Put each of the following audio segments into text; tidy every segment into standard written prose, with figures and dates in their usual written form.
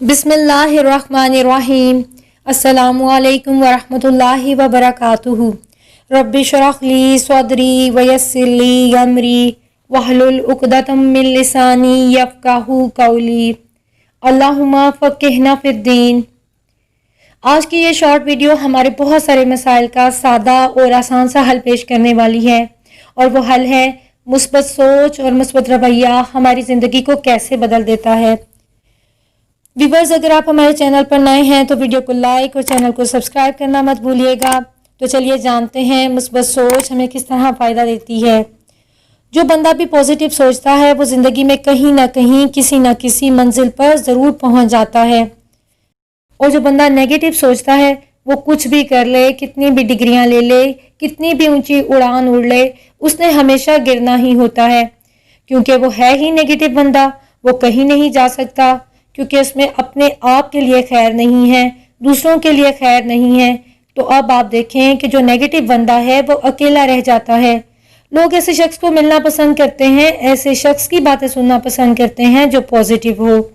बिस्मिल्लाहिर्रहमानिर्रहीम। अस्सलामुअलैकुम वरहमतुल्लाहि वबरकातुहू। रब्बि श्रह ली सदरी वयस्सिर ली अमरी वहलुल उक़दतम मिन लिसानी यफ़क़हू क़ौली। अल्लाहुम्मा फ़क़िहना फ़िद्दीन। आज की ये शॉर्ट वीडियो हमारे बहुत सारे मसाइल का सादा और आसान सा हल पेश करने वाली है, और वो हल है मुस्बत सोच और मुस्बत रवैया हमारी ज़िंदगी को कैसे बदल देता है। व्यूअर्स, अगर आप हमारे चैनल पर नए हैं तो वीडियो को लाइक और चैनल को सब्सक्राइब करना मत भूलिएगा। तो चलिए जानते हैं मुस्बत सोच हमें किस तरह फ़ायदा देती है। जो बंदा भी पॉजिटिव सोचता है वो ज़िंदगी में कहीं ना कहीं किसी न किसी मंजिल पर ज़रूर पहुंच जाता है, और जो बंदा नेगेटिव सोचता है वो कुछ भी कर ले, कितनी भी डिग्रियां ले ले, कितनी भी ऊंची उड़ान उड़ ले, उसने हमेशा गिरना ही होता है, क्योंकि वो है ही नेगेटिव बंदा। वो कहीं नहीं जा सकता, क्योंकि उसमें अपने आप के लिए खैर नहीं है, दूसरों के लिए खैर नहीं है। तो अब आप देखें कि जो नेगेटिव बंदा है वो अकेला रह जाता है। लोग ऐसे शख्स को मिलना पसंद करते हैं, ऐसे शख्स की बातें सुनना पसंद करते हैं जो पॉजिटिव हो।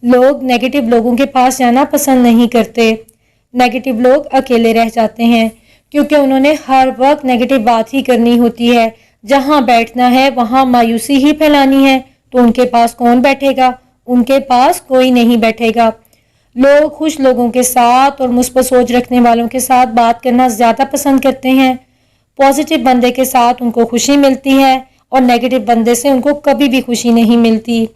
लोग नेगेटिव लोगों के पास जाना पसंद नहीं करते। नेगेटिव लोग अकेले रह जाते हैं, क्योंकि उन्होंने हर वक्त नेगेटिव बात ही करनी होती है। जहाँ बैठना है वहाँ मायूसी ही फैलानी है, तो उनके पास कौन बैठेगा? उनके पास कोई नहीं बैठेगा। लोग खुश लोगों के साथ और मुस्बत सोच रखने वालों के साथ बात करना ज़्यादा पसंद करते हैं। पॉजिटिव बंदे के साथ उनको खुशी मिलती है, और नेगेटिव बंदे से उनको कभी भी खुशी नहीं मिलती।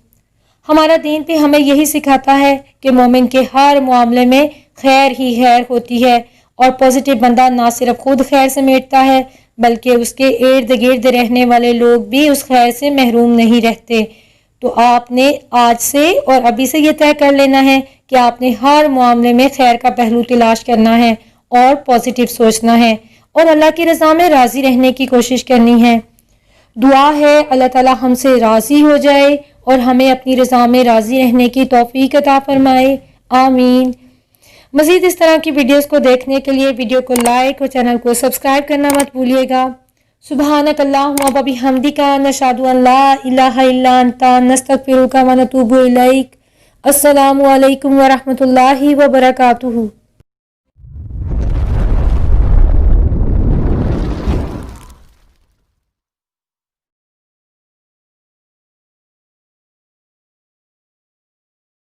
हमारा दीन भी हमें यही सिखाता है कि मोमिन के हर मामले में खैर ही खैर होती है, और पॉजिटिव बंदा ना सिर्फ खुद खैर समेटता है बल्कि उसके इर्द गिर्द रहने वाले लोग भी उस खैर से महरूम नहीं रहते। तो आपने आज से और अभी से ये तय कर लेना है कि आपने हर मामले में खैर का पहलू तलाश करना है और पॉजिटिव सोचना है, और अल्लाह की रज़ा में राज़ी रहने की कोशिश करनी है। दुआ है अल्लाह ताला हमसे राज़ी हो जाए और हमें अपनी रज़ा में राज़ी रहने की तौफीक अता फरमाए। आमीन। मज़ीद इस तरह की वीडियोस को देखने के लिए वीडियो को लाइक और चैनल को सब्सक्राइब करना मत भूलिएगा। सुबहानक अल्लाहुम्मा व बिहम्दिका नशहदु अन ला इलाहा इल्ला अंता नस्तगफिरुका व नतूबु इलैक। अस्सलामु अलैकुम व रहमतुल्लाहि व बरकातुहू।